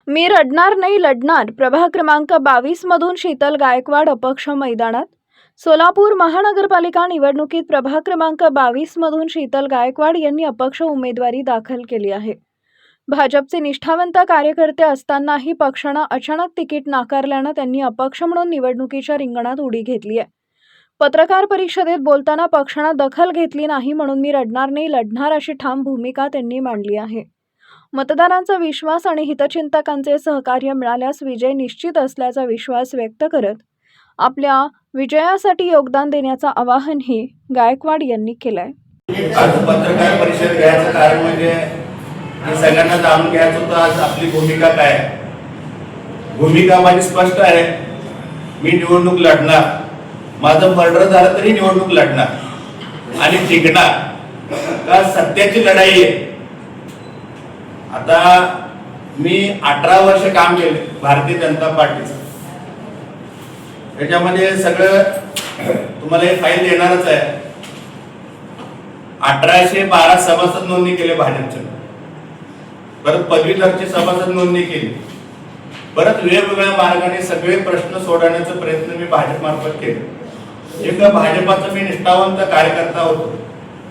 मी रडणार नाही लढणार प्रभाग क्रमांक 22 मधून शीतल गायकवाड अपक्ष मैदानात। सोलापूर महानगरपालिका निवडणुकीत प्रभाग क्रमांक 22 मधून शीतल गायकवाड यांनी अपक्ष उमेदवारी दाखल केली आहे। भाजपचे निष्ठावंत कार्यकर्ते असतानाही पक्षाने अचानक तिकीट नाकारल्याने त्यांनी अपक्ष म्हणून निवडणुकीच्या रिंगणात उडी घेतली आहे। पत्रकार परिषदेत बोलताना पक्षाने दखल घेतली नाही म्हणून मी रडणार नाही लढणार अशी ठाम भूमिका त्यांनी मांडली आहे। मतदारांचा विश्वास आणि हितचिंतकांचे सहकार्य मिळाल्यास विजय निश्चित असल्याचा विश्वास व्यक्त करत आपल्या विजयासाठी योगदान देण्याचं आवाहनही गायकवाड यांनी केलंय। आज पत्रकार परिषद घ्यायचं कारण म्हणजे सगळ्यांना जाणून घ्यायचं होतं आज आपली भूमिका काय आहे। भूमिका माझी स्पष्ट आहे, मी निवडणूक लढणार, माझं मर्डर झालं तरी निवडणूक लढणार आणि जिंकणार, का सत्याची लढाई आहे। आता मी 18 वर्ष काम केले भारतीय जनता पार्टीचं, त्याच्यामध्ये सगळं तुम्हाला हे फाईल देणारच आहे। 1812 सभासद नोंदणी केले भाजपचे, परत पदवीधरची सभासद नोंदणी केली, परत वेगवेगळ्या मार्गाने सगळे प्रश्न सोडवण्याचा प्रयत्न मी भाजप मार्फत केले। एक भाजपाचा मी निष्ठावंत कार्यकर्ता होतो,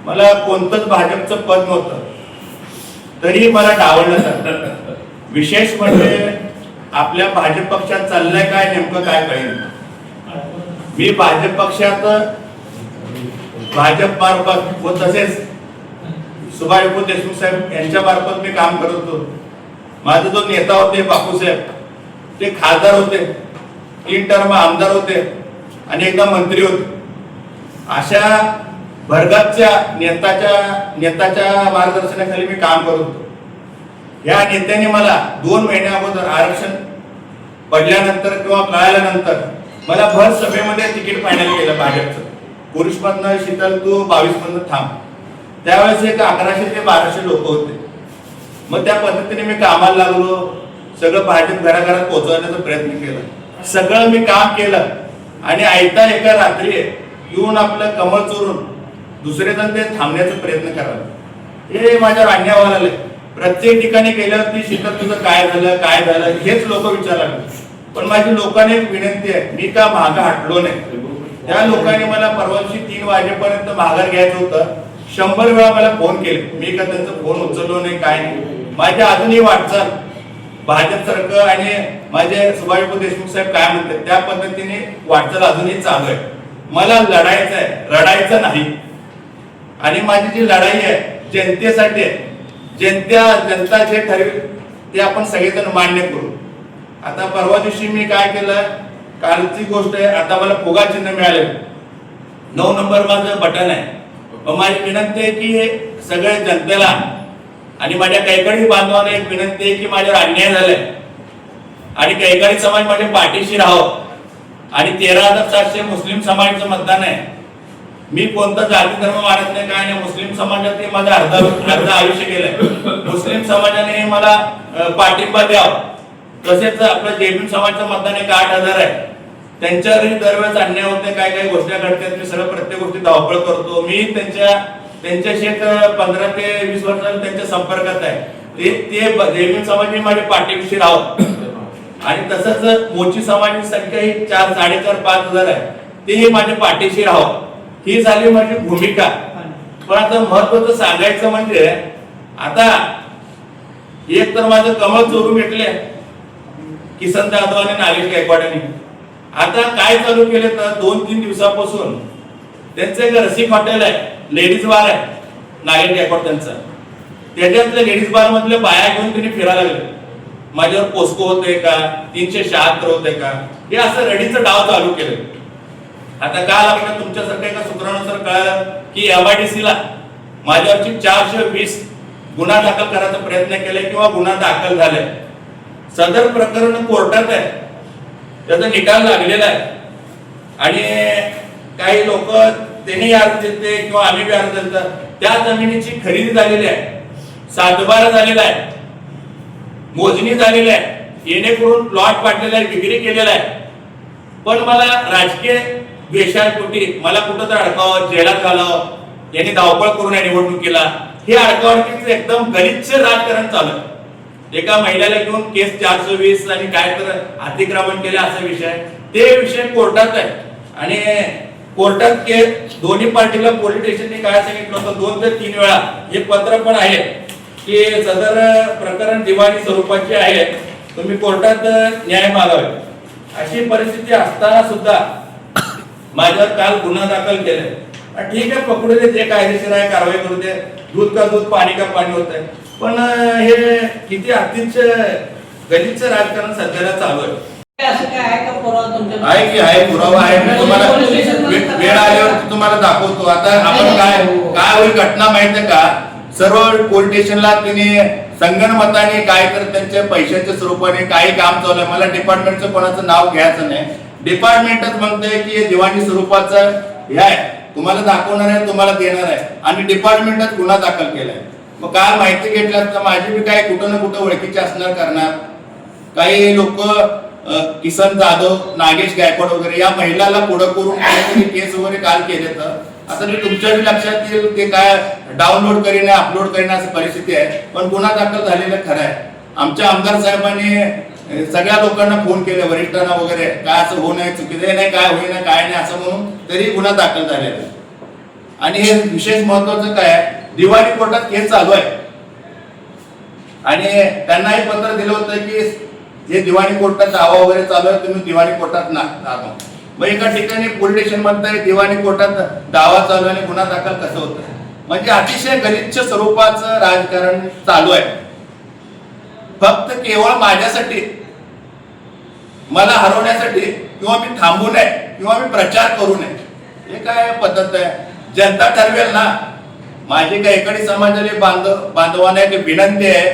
मला कोणतंच भाजपचं पद नव्हतं तरी मला डावललं जातं। विशेष म्हणजे आपल्या भाजप पक्षात चाललंय काय नेमकं काय कळेल। मी भाजप पक्षात भाजप मार्फत व तसेच सुभाष देशमुख साहेब यांच्या मार्फत मी काम करत होतो। माझे जो नेता होते बापूसाहेब, ते खासदार होते, 3 टर्म आमदार होते आणि एकदा मंत्री होते। अशा भरगतच्या नेत्याच्या मार्गदर्शनाखाली मी काम करत होतो। या नेत्याने मला 2 महिन्या अगोदर आरक्षण पडल्यानंतर किंवा कळाल्यानंतर मला भर सभेमध्ये तिकीट फायनल केलं भाजपचं। पुरुषमधनं शीतल तू 22 मधनं थांब। त्यावेळेस एक 1100 ते 1200 लोक होते। मग त्या पद्धतीने मी कामाला लागलो, सगळं भाजप घराघरात पोहोचवण्याचा प्रयत्न केला, सगळं मी काम केलं आणि आयता एका रात्री येऊन आपलं कमळ चोरून दुसरे जण ते थांबण्याचा प्रयत्न करावे, हे माझ्यावर अन्याय व्हायला लागले। प्रत्येक ठिकाणी गेल्यावरती शीतल तुझं काय झालं हेच लोक विचारले, पण माझी लोकांनी एक विनंती आहे, मी का मागं हटलो नाही। त्या लोकांनी मला परवाची 3 वाजेपर्यंत माघार घ्यायचं होतं, 100 वेळा मला फोन केले, मी का त्यांचा फोन उचललो नाही, काय नाही। माझी अजूनही वाटचाल भाजप सरकार आणि माझे सुभाष देशमुख साहेब काय म्हणतात त्या पद्धतीने वाटचाल अजूनही चालू आहे। मला लढायचं आहे, रडायचं नाही। आणि माझी जी लढाई आहे जनतेसाठी आहे, जनता जे ठरवेल ते आपण सगळेजण मान्य करू। आता परवा दिवशी मी काय केलं, कालची गोष्ट आहे, आता मला फुगा चिन्ह मिळाले, 9 नंबर माझं बटन आहे। माझी विनंती आहे की सगळ्या जनतेला आणि माझ्या कैकाडी बांधवांना एक विनंती आहे की माझ्यावर अन्याय झालाय आणि कैकाडी समाज माझ्या पाठीशी राहावं। आणि 13,700 मुस्लिम समाजाचं मतदान आहे। मी कोणता जाती धर्म मानत नाही, काय नाही। मुस्लिम समाजात माझं अर्ध आयुष्य गेलंय। मुस्लिम समाजाने मला पाठिंबा द्यावा। तसेच आपल्या जैन समाजाचं मतदान 8,000 आहे, त्यांच्यावरही दरवेळेस अन्याय होते, काय काय गोष्टी घडतात, मी सगळं प्रत्येक गोष्टी धावपळ करतो। मी त्यांच्याशी 15 ते 20 वर्षांनी त्यांच्या संपर्कात आहे। ते जैन समाज माझ्या पाठीशी राहावं। आणि तसंच मोची समाजाची संख्या ही 4, 4.5, 5,000 आहे, तेही माझ्या पाठीशी राहावं। ही झाली माझी भूमिका। पण आता महत्वाचं सांगायचं म्हणजे आता एक तर माझं कमळ चोरून घेतले किसन जाधव आणि नागेश गायकवाडांनी। आता काय चालू केले तर 2-3 दिवसापासून त्यांचं एक रसिक हॉटेल आहे, लेडीज बार आहे नागेश गायकवाड त्यांचा, त्याच्यातल्या लेडीज बार मधले बाया घेऊन त्यांनी फिरायला लागले। माझ्यावर पोस्को होते का, 376 होते का, हे असं रडीचं डाव चालू केलं। आता काल आपल्या तुमच्यासारख्या एका सूत्रानुसार कळालं की MIDC ला माझ्यावरची 420 गुन्हा दाखल करायचा प्रयत्न केलाय किंवा गुन्हा दाखल झालाय। सदर प्रकरण कोर्टात आहे, त्याचा निकाल लागलेला आहे आणि काही लोक त्यांनी अर्ज दिले किंवा आम्ही बी अर्ज दिला, त्या जमिनीची खरेदी झालेली आहे, सातबारा झालेला आहे, मोजणी झालेली आहे, येणेकरून प्लॉट पाडलेला आहे, विक्री केलेला आहे। पण मला राजकीय द्वेषापोटी मला कुठं तर अडकावं, जेलात घालावं, यांनी धावपळ करून या निवडणुकीला, हे अडकावणीचं एकदम गलिच्छ राजकारण चालू आहे। एका महिलेला घेऊन केस 420 आणि काय तर अतिक्रमण केले असा विषय आहे. ते विषय कोर्टात आहे आणि कोर्टात केस दोन्ही पार्टीला पोलीस स्टेशनने काय सांगितलं होतं 2 ते 3 वेळा हे पत्र पण आहे की सदर प्रकरण दिवाणी स्वरूपाचे आहे, तुम्ही कोर्टात न्याय मागावे. अशी परिस्थिती असताना सुद्धा माझ्यावर काल गुन्हा दाखल केलाय. ठीक आहे, पकडू दे, जे कायदेशीर आहे कारवाई करू दे, दूध का दूध पाणी का पाणी होत आहे. पण हे किती अतिशय गलिच्छ राजकारण सध्याला चालू आहे. असं काय आहे का पुरावा तुमच्या? आहे की आहे, पुरावा आहे. मी तुम्हाला वेळ आल्यावर तुम्हाला दाखवतो. आता आपण काय काय होईल घटना माहितीये का, सर्व पोलीस स्टेशनला तिने संगणमताने काय तर त्यांच्या पैशाच्या स्वरूपाने काही काम चालू आहे. मला डिपार्टमेंटचं कोणाचं नाव घ्यायचं नाही, डिपार्टमेंटच म्हणतंय की हे दिवाणी स्वरूपाचं हे आहे, तुम्हाला दाखवणार आहे, तुम्हाला देणार आहे आणि डिपार्टमेंटच गुन्हा दाखल केलाय. मग काल माहिती घेतल्यास तर माझी बी काय कुठं ना कुठं ओळखीचे असणार करणार. काही लोक किसन जाधव, नागेश गायकवाड वगैरे या महिलाला पुढं करून काहीतरी केस वगैरे काल केले. तर आता मी तुमच्या लक्षात येईल ते काय डाउनलोड करीने अपलोड करीने अशी परिस्थिती आहे. पण गुन्हा दाखल झालेला खरं आहे. आमच्या आमदार साहेबांनी सगळ्या लोकांना फोन केले, वरिष्ठांना वगैरे, काय असं होऊ नये, चुकीचं नाही, काय होईना काय नाही असं म्हणून तरी गुन्हा दाखल झालेला आहे. आणि हे विशेष महत्वाचं काय आहे, दिवाणी कोर्टात केस चालू आहे आणि त्यांना हे पत्र दिलं होतं की हे दिवाणी कोर्टात दावा वगैरे चालू आहे, तुम्ही दिवाणी कोर्टात ना. मग एका ठिकाणी पोलीस स्टेशन म्हणताय दिवाणी कोर्टात दावा चालू आहे आणि गुन्हा दाखल कसं होतं. म्हणजे अतिशय गलिच्छ स्वरूपाचं राजकारण चालू आहे. फक्त केवळ माझ्यासाठी, मला हरवण्यासाठी, किंवा मी थांबू नये किंवा मी प्रचार करू नये, हे काय पद्धत आहे. जनता ठरवेल ना. माझी काही एकाडी समाजाने बांधवांना एक विनंती आहे,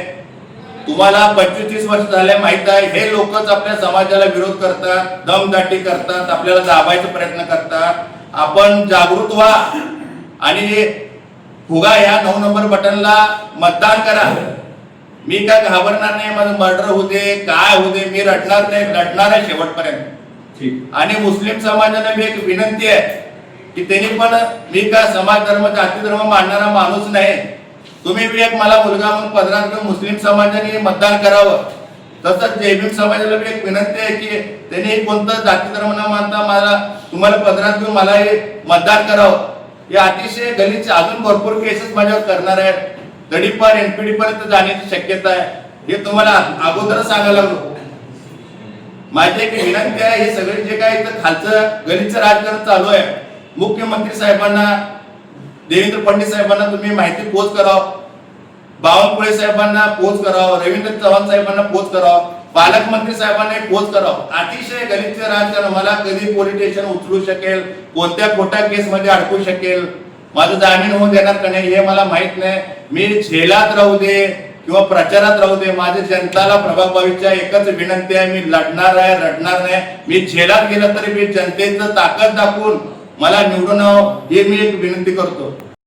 तुम्हाला 25-30 वर्ष झाले माहित आहे, हे लोकच आपल्या समाजाला विरोध करतात, दमदाटी करतात, आपल्याला दाबायचा प्रयत्न करतात. आपण जागृत व्हा आणि फुगा या 9 नंबर बटनला मतदान करा. मी काय घाबरणार नाही, माझं मर्डर होऊ दे, काय होऊ दे, मी रडणार नाही, लढणार आहे शेवटपर्यंत. आणि मुस्लिम समाजाला मी एक विनंती आहे की त्यांनी पण, मी काय समाज धर्म जाती धर्म मानणारा माणूस नाही, तुम्ही बी एक मला मुलगा म्हणून पदरात घेऊन मुस्लिम समाजाने मतदान करावं. तसंच जयभीम समाजाला बी एक विनंती आहे की त्यांनी कोणतं जाती धर्म न मानता मला तुम्हाला पदरात घेऊन मला हे मतदान करावं. हे अतिशय गलिच्छ अजून भरपूर केसेस माझ्यावर करणार आहेत. तडीपार एनपीडी पर्यंत जाण्याची शक्यता आहे, हे तुम्हाला अगोदर सांगायला लागलो. माझी एक विनंती आहे, हे सगळे जे काही इथं खालचं गलिच्छ राजकारण चालू आहे, मुख्यमंत्री साहेबांना, देवेंद्र फडणवीस साहेबांना तुम्ही माहिती पोच करावं, बावनकुळे साहेबांना पोच करावं, रवींद्र चव्हाण साहेबांना पोच करावं, पालकमंत्री साहेबांना पोच करावं. अतिशय गलिच्छ राजकारण, मला कधी पोलीस स्टेशन उचलू शकेल, कोणत्या खोट्या केस मध्ये अडकू शकेल, माझं जामीन होऊन देणार का नाही हे मला माहित नाही. मी झेलात राहू दे किंवा प्रचारात राहू दे, माझ्या जनताला प्रभाग 22च्या एकच विनंती आहे, मी लढणार आहे, रडणार नाही. मी झेलात गेलं तरी मी जनतेचं ताकद दाखवून मला निवडून हे मी एक विनंती करतो.